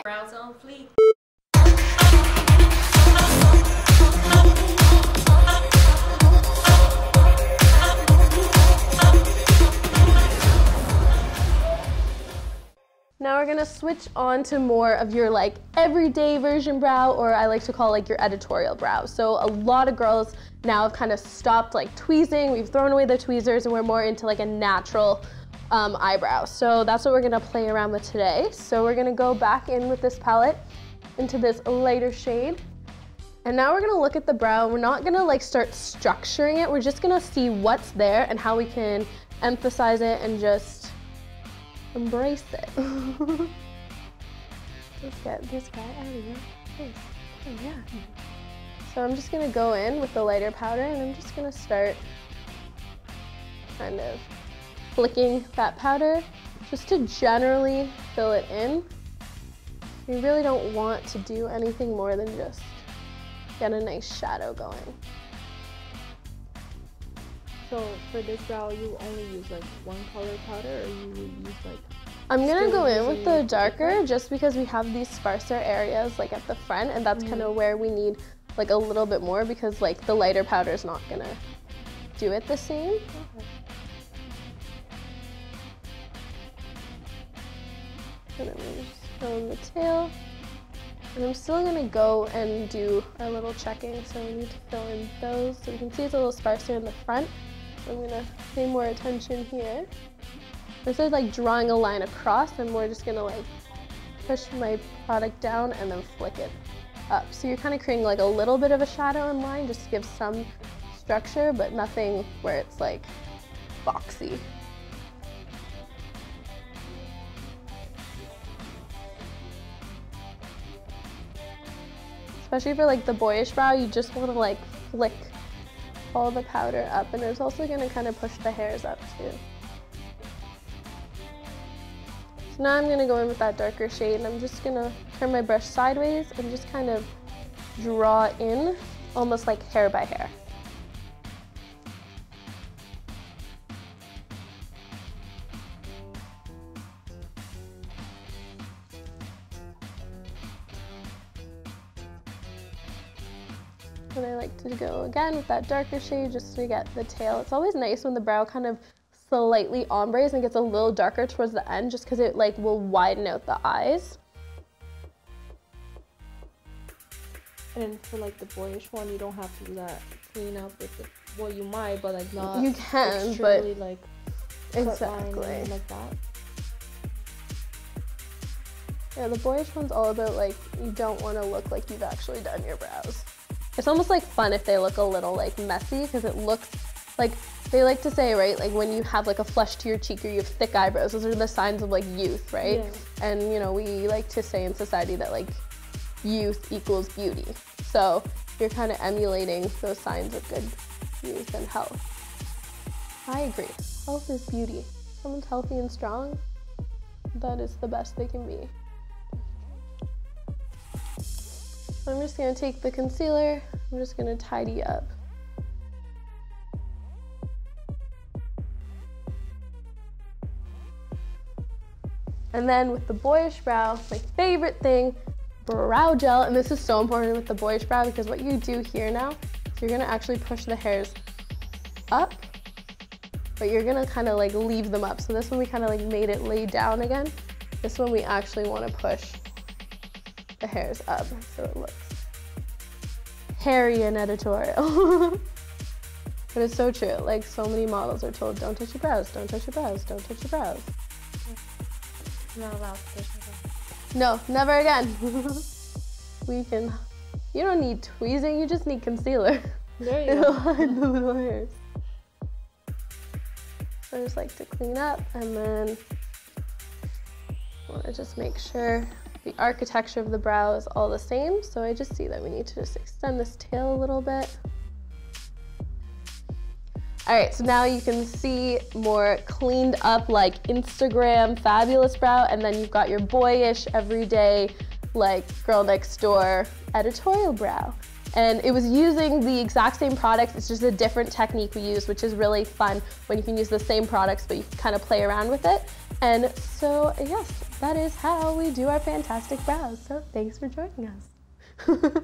brows on fleek. Now we're gonna switch on to more of your like everyday version brow, or I like to call like your editorial brow. So a lot of girls now have kind of stopped like tweezing. We've thrown away the tweezers and we're more into like a natural eyebrow. So that's what we're gonna play around with today. So we're gonna go back in with this palette into this lighter shade. And now we're gonna look at the brow. We're not gonna like start structuring it. We're just gonna see what's there and how we can emphasize it and just embrace it. Let's get this guy out of your face. Oh yeah. So I'm just gonna go in with the lighter powder and I'm just gonna start kind of flicking that powder just to generally fill it in. You really don't want to do anything more than just get a nice shadow going. So for this brow, you only use like one color powder, or you use like... I'm gonna go in with the darker just because we have these sparser areas like at the front, and that's kind of where we need like a little bit more, because like the lighter powder is not gonna do it the same. Okay. And I'm gonna just fill in the tail. And I'm still gonna go and do our little checking, so we need to fill in those. So you can see it's a little sparser in the front. So I'm gonna pay more attention here. Instead of like drawing a line across, I'm more just gonna like push my product down and then flick it up. So you're kind of creating like a little bit of a shadow in line just to give some structure, but nothing where it's like boxy. Especially for like the boyish brow, you just want to like flick all the powder up, and it's also going to kind of push the hairs up too. So now I'm going to go in with that darker shade, and I'm just going to turn my brush sideways and just kind of draw in almost like hair by hair. And I like to go again with that darker shade just to get the tail. It's always nice when the brow kind of slightly ombres and gets a little darker towards the end, just because it like will widen out the eyes. And for like the boyish one, you don't have to do that clean up with it. Well, you might, but like not. You can, but like exactly like that. Yeah, the boyish one's all about like you don't want to look like you've actually done your brows. It's almost like fun if they look a little like messy, because it looks like, they like to say, right, like when you have like a flush to your cheek or you have thick eyebrows, those are the signs of like youth, right? Yeah. And you know, we like to say in society that like youth equals beauty. So you're kind of emulating those signs of good youth and health. I agree. Health is beauty. If someone's healthy and strong, that is the best they can be. I'm just gonna take the concealer, I'm just gonna tidy up. And then with the boyish brow, my favorite thing, brow gel. And this is so important with the boyish brow, because what you do here now, is you're gonna actually push the hairs up, but you're gonna kind of like leave them up. So this one we kind of like made it lay down again. This one we actually wanna push the hairs up so it looks hairy and editorial. But it's so true. Like so many models are told, don't touch your brows, don't touch your brows, don't touch your brows. Not allowed to touch my brows. No, never again. You don't need tweezing, you just need concealer. There you It'll go. hide the little hairs. So I just like to clean up, and then I want to just make sure the architecture of the brow is all the same. So I just see that we need to just extend this tail a little bit. All right, so now you can see more cleaned up, like Instagram fabulous brow, and then you've got your boyish, everyday, like girl next door editorial brow. And it was using the exact same products, it's just a different technique we use, which is really fun when you can use the same products, but you can kind of play around with it. And so, yes, that is how we do our fantastic brows. So thanks for joining us.